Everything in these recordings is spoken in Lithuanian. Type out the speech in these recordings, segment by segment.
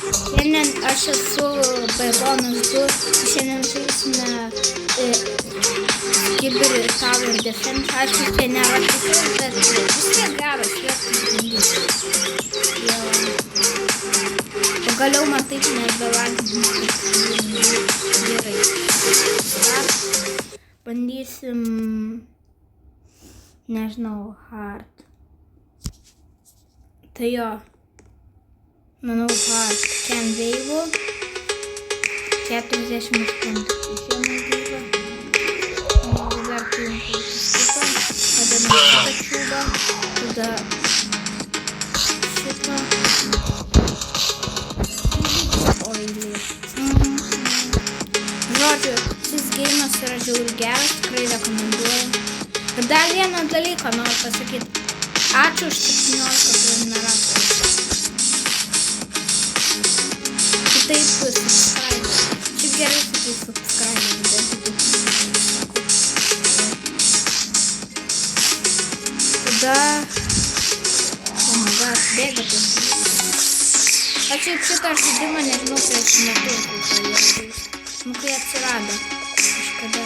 Šiandien aš esu Baironas 2, šiandien žaisime Cyber Tower Defense, aišku, tai nėra tikras, bet vis tiek geras, jos pabandysiu. Pagaliau man taip nebelaginu. Gerai. Bandysim, nežinau, hard. Tai jo. Manau, hard. Ken Veivo. 48. Žemai gyva. Dar turim šitą. Tada šitą čiūbą. Tada šitą. Oilį. Žodžiu, šis geimas yra žiauriai geras, tikrai rekomenduoju. Ir dar vieną dalyką noriu pasakyti. Ačiū už 17 prenumeratorių. Kitaip subscribe. Šiaip gerai sakai subscribe, bet kitaip sako. Tada... Oh my god, bėga tas. Aš šiaip šitą žaidimą nežinau prieš metus, nu kai atsirado kažkada.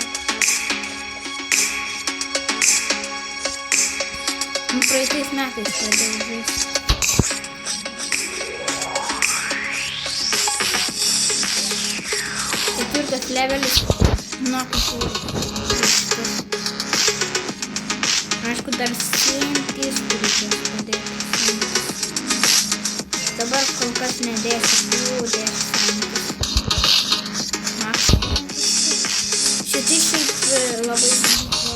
Nu praeitais metais pradėjau žaisti. Ketvirtas levelis, nuo kažkur. Aišku, dar sintys reikės padėti. Dabar kol kas nedėsiu, dėsiu santys. Šitai šiaip labai sunku.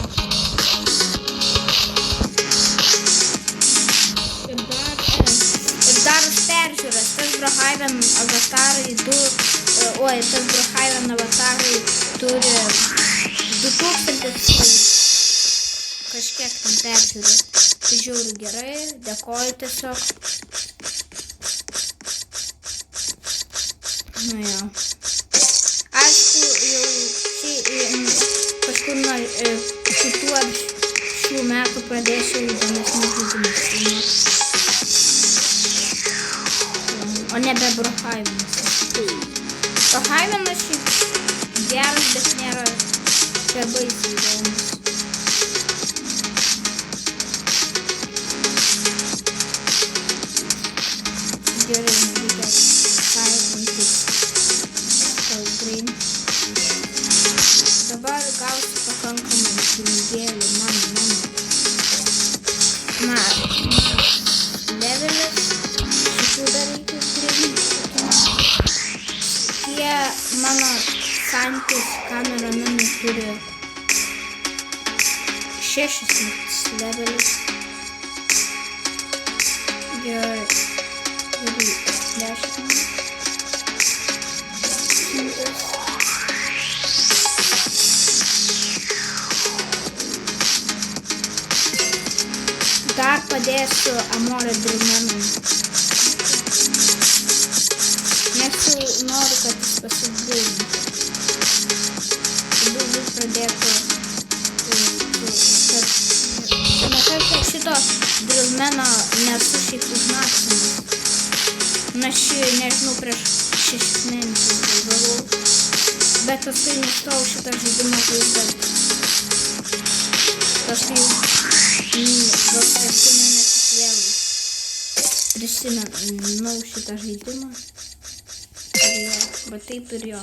Ir dar už peržiūras. Tas Brookhaven avatarai tas Brookhaven avatarai turi 2000 kažkiek tam peržiūrų. Tai žiauriai gerai, dėkoju tiesiog. Nu jo. Aišku, jau kažkur nuo kitų ar šių metų pradėsiu įdomesnius žaidimus. O nebe Brookhavenas. Brookhavenas šiaip geras, bet nėra čia baisiai įdomus. Gerai, nereikia sąjuntis. Dabar gausiu pakankamai pinigėlių, mano. Levelis, šitų dar reikia grinti. Tie mano santys kameronami turi 6 levelis. Gerai, 10. Dar padėsiu Amore Dreamenui. Nes jau noriu, kad jis pasigiltų. Daugiau pradėtų. Nes aš šito Dreameno nesu šiaip užmaksinęs. Aš nežinau, prieš 6 mėnesius galvojau. Bet paskui nustojau šitą žaidimą žaisti. Paskui gal prieš 2 mėnesius vėl prisimenau šitą žaidimą. Bet taip ir jo.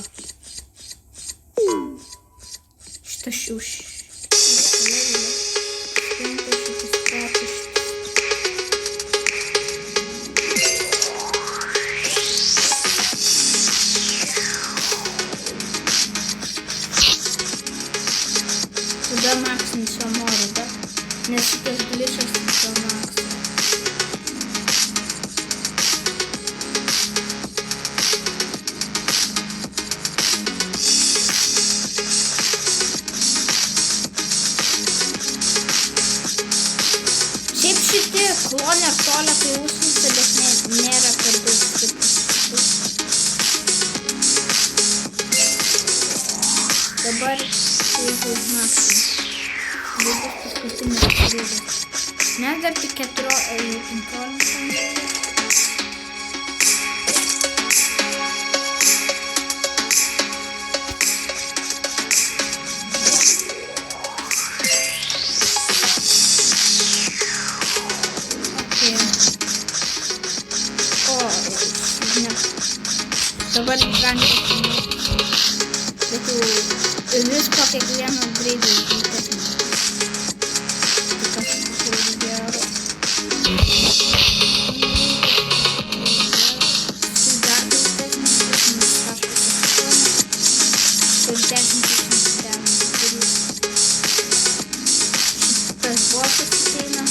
Šitas šiuš. Tada maksinsiu Amore, da? Nes šitas glitchas to maksinsiu. Šiaip šitie klonė ar tolė, kai užsnisa, bet nėra per daug stiprus. Dabar jeigu užmaksim. Bus paskutinis periodas. Nes dar tik 15. Ne. Dabar rankė. Bet jau visko kiekvieno greitai įtesnė. Tai kažkas gero. Dar įtesnė. Ir 10 šitas bosas ateina.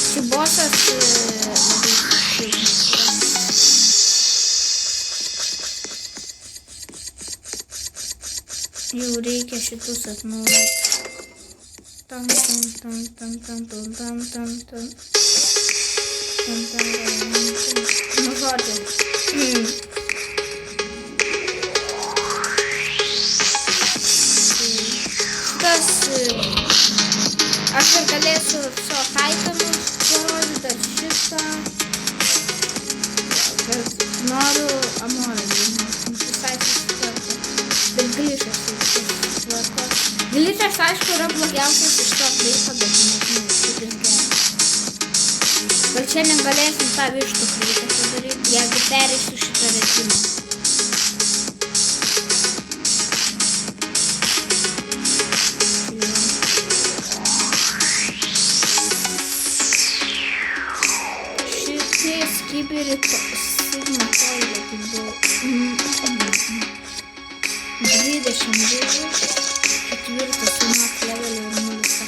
Šį bosas labai silpnas. Jau reikia šitus atnaujinti. Tam. Nu, žodžiu. Šitas... Aš ir galėsiu savo taikomus parodyti, dar šitą. Bet noriu Amorą dainuoti. Visai susitvarko. Bet glitchas susitvarko. Glitchas, aišku, yra blogiausias iš to kreipą, bet nežinau, šitas geras. Gal čia negalėsim tą vištų kreipą padaryti, jeigu perėsiu šitą režimą. Skibirito Sigma Toilet buvo 22, ketvirtas sumat levelio ir 0.8.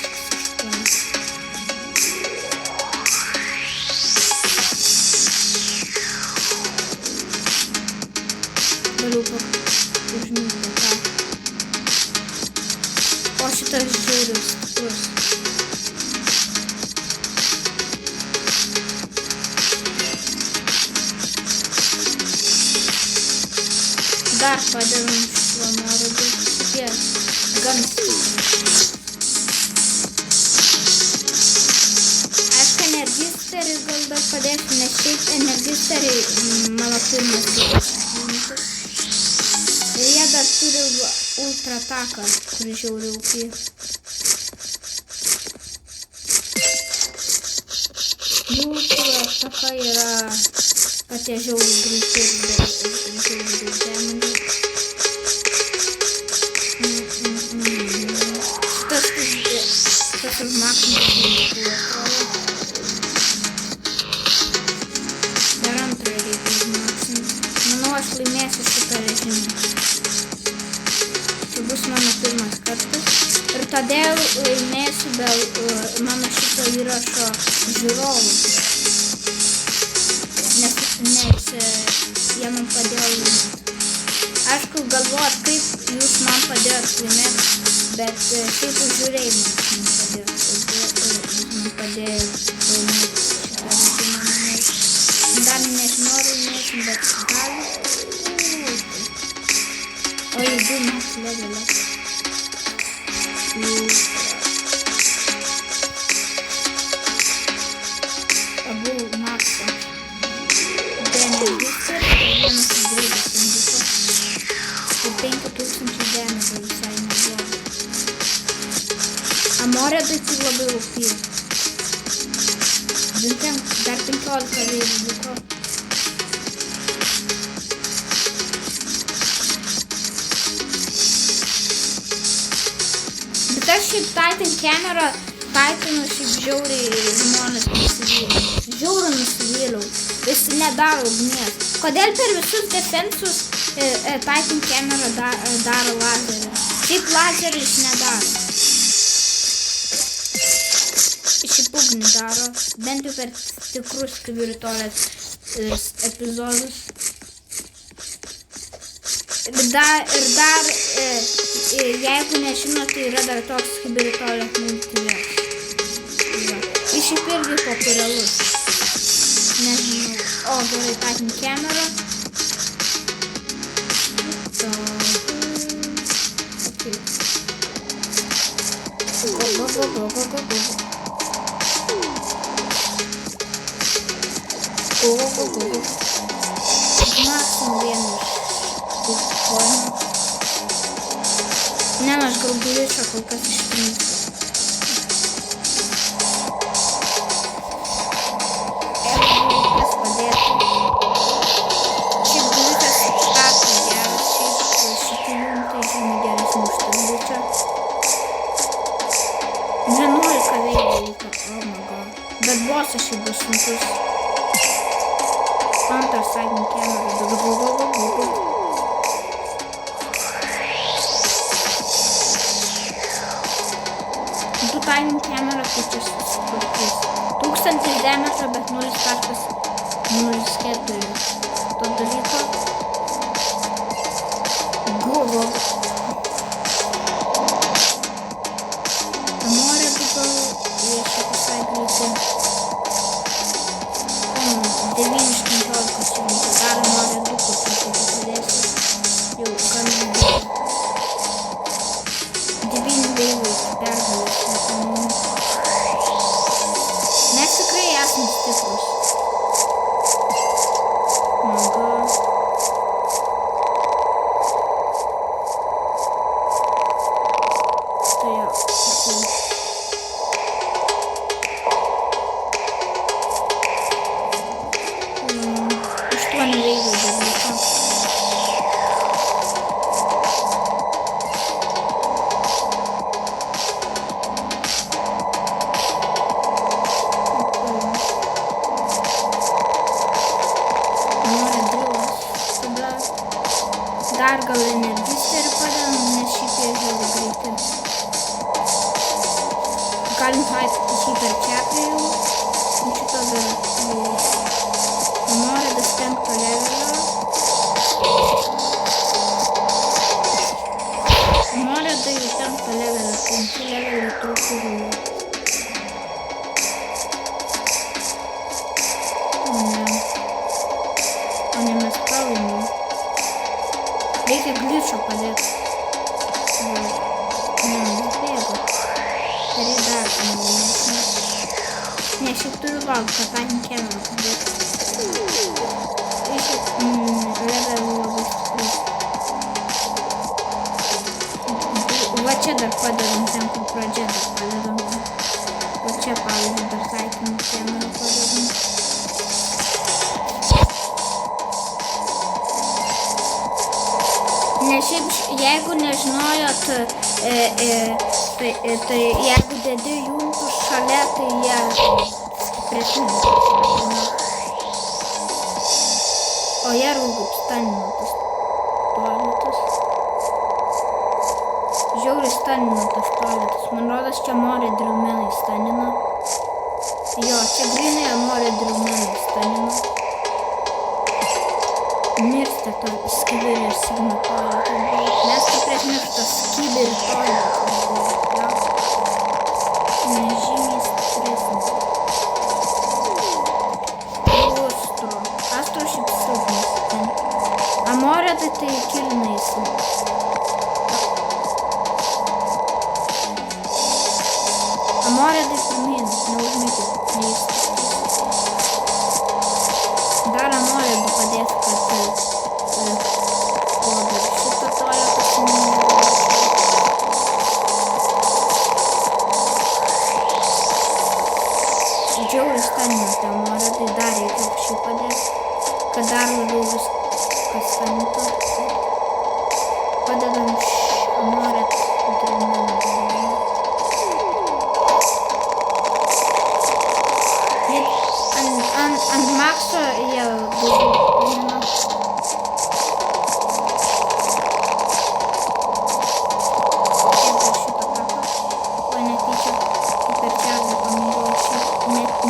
Galiu užmygti tą. O šitas žiūrius stiprus. Dar padedam šituo noriu būti tie gan stipriai. Aišku, energisteris gal dar padėsiu, nes šiaip energisteriai mano pirmas gyvas. Ir jie dar turi ultra ataką, kuri žiauri ūkį. Ultra ataka yra, kad jie žiauri greitai ir žiauri damage. Šitas užmaksintas buvo atrodo. Dar antrą reikia užmaksinti. Manau, aš laimėsiu šitą režimą. Tai bus mano pirmas kartas. Ir todėl laimėsiu dėl mano šito įrašo žiūrovų. Nes jie man padėjo laimėti. Aišku, galvojat, kaip jūs man padėjot laimėti, bet šiaip už žiūrėjimus man padėjo. Jūs man padėjo laimėti šitą režimą. Dar nežinau, ar laimėsim, bet gali. O jau 2 max levelio. Abu maxą. Vienas greitas indiko. Ir 5000 damage visai neblogai. Amorė tai tik labai ūpį. Žintim, dar 15 veidų liko. Bet aš šiaip Titan Camera Titanu šiaip žiauriai žmonės nusivėliau. Žiauriai nusivėliau. Jis nedaro ugnies. Kodėl per visus defensus Titan Camera daro lazerį? Šiaip lazerį jis nedaro. Šiaip ugnį daro. Bent jau per tikrus Skibiritoilės epizodus. Ir dar, jeigu nežinot, tai yra dar toks Skibiritoilės multiverse. Jis šiaip irgi populiarus. Nežinau. O, gerai, Titan Camera. Maksim vieną iš formų. Ne, aš gal glitchą kol kas ištrinsiu. čia šiaip bus sunkus. Counter Silent Camera. Du Silent Camera, tai čia susitvarkys. 1000 damage, bet 0,04 to dalyko. Buvo. Amorė buvo, jie čia visai greitai. 9 iš 15 surinkti. Dar Amorė 2 truputį padėsiu. Jau gan ilgai. 9 beivai pergalės. Mes tikrai esame stiprus. Maga. Tai jo. 8 veidai dalyko. Dar gal energister padedam, nes šiaip jie žiauriai greiti. Galim paėti šį per čeprį jau. Šito dar Amorė das 5 levelio. Amorė da jau 5 levelio, 5 levelio trūkų. O ne mes pralaimėjom. Reikia gličio padėti. Bėgo. Turi dar pamalėsnės. Ne, šiaip turiu laukti, kad tą Camera padėti. Šiaip levelų labai stiprus. Va čia dar padedam, ten kur pradžia dar padedam. Va čia, pavyzdžiui, dar taikymų Camera padedam. Nes šiaip, jeigu nežinojot, tai jeigu dedi juntus šalia, tai jie stipresni. O jie rūgų stanino tas tualetas. Žiauriai stanino tas tualetas. Man rodos, čia Amorė Drillmenai stanino. Jo, čia grinai Amorė Drillmenai stanino. Mirsta to skibirį ir sigma tualetą. Mes kaip prieš mirštą skibirį tualetą. Nežymiai stipresnis. Astro šiaip silpnas. Amorė tai kilinaisi. Amorė tai pirmin, neužmėkit. Dar Amorė padės, kad šitą tualetą džiaugiai stanina tą Amorę, tai dar reikia šį padėti, kad dar labiau viskas stanito. Padedam Amorę Drillmenai. Ant makso jie daugiau žino. Šitą kapą. O netyčia per čardą pamėgau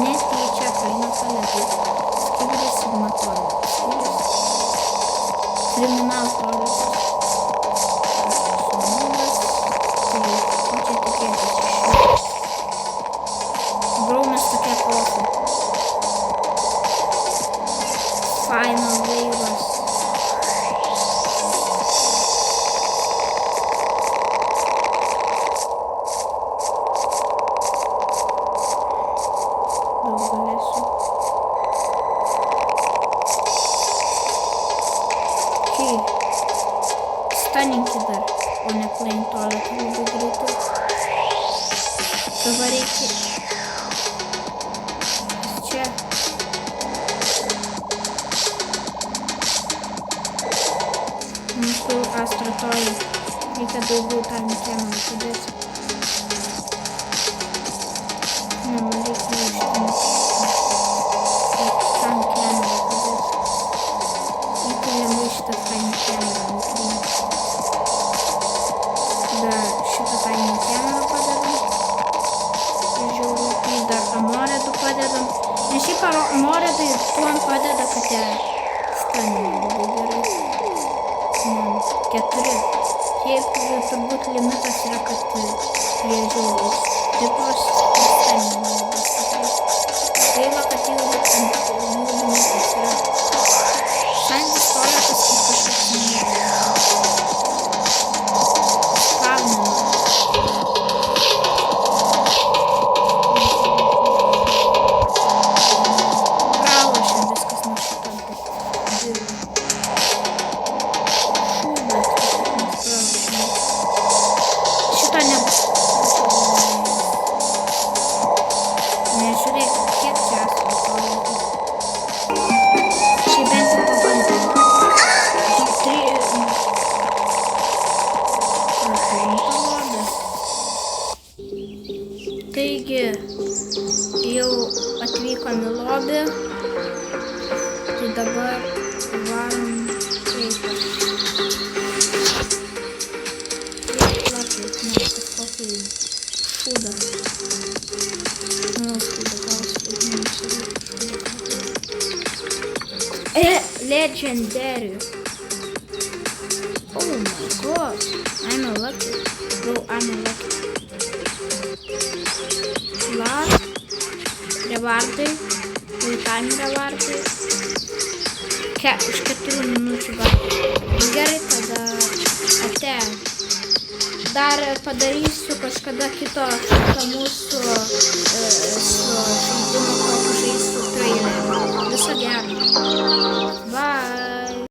netyčia paino paletį. Skibiris sigma tualetas. Kriminal tualetas. Sunumas. Tai ko čia tikėtis iš jų. Braumes tokie profai. Final waivers. Daug galėsiu. Čia staninkit dar, o ne plain tualetą labai greitai. Dabar reikia čia. Mūsų astrotoji. Reikia daugiau tą Camera padėti. Ne, man reikia ištinti. lengvai šitą fainį kamerą nukrinti. Tada šitą fainį kamerą padedam. Žiūrų, tai dar amoredų padedam. Nes šiaip amoredai tuom padeda, kad jie stamina labai gerai. 4. Šiaip turbūt limitas yra, kad jie žiūrų stiprus ir stamina labai stiprus. Gaila, kad jų limitas yra. Šantis tualetas kaip kažkoks nėra. Spaunina. Pralošia viskas nuo šitą, bet dirba. Šūdas kažkaip mes pralošime. Šitą nebus. Nežiūrėk, kiek čia esu tualetų. Šiaip bent jau pabandėm. Taigi, jau atvykom į lobį. Tai dabar varom eiti. Latvijos, ne, kažkokį šūdą. Legendary. Oh my god. I'm a lucky. Bro, I'm a lucky. Last. Rewardai. Full-time rewardai. Už 4 minučių gal. Gerai, tada ate. Dar padarysiu kažkada kito mūsų žaidimo, kokį žaisiu trailerį. Viso gero. Bye.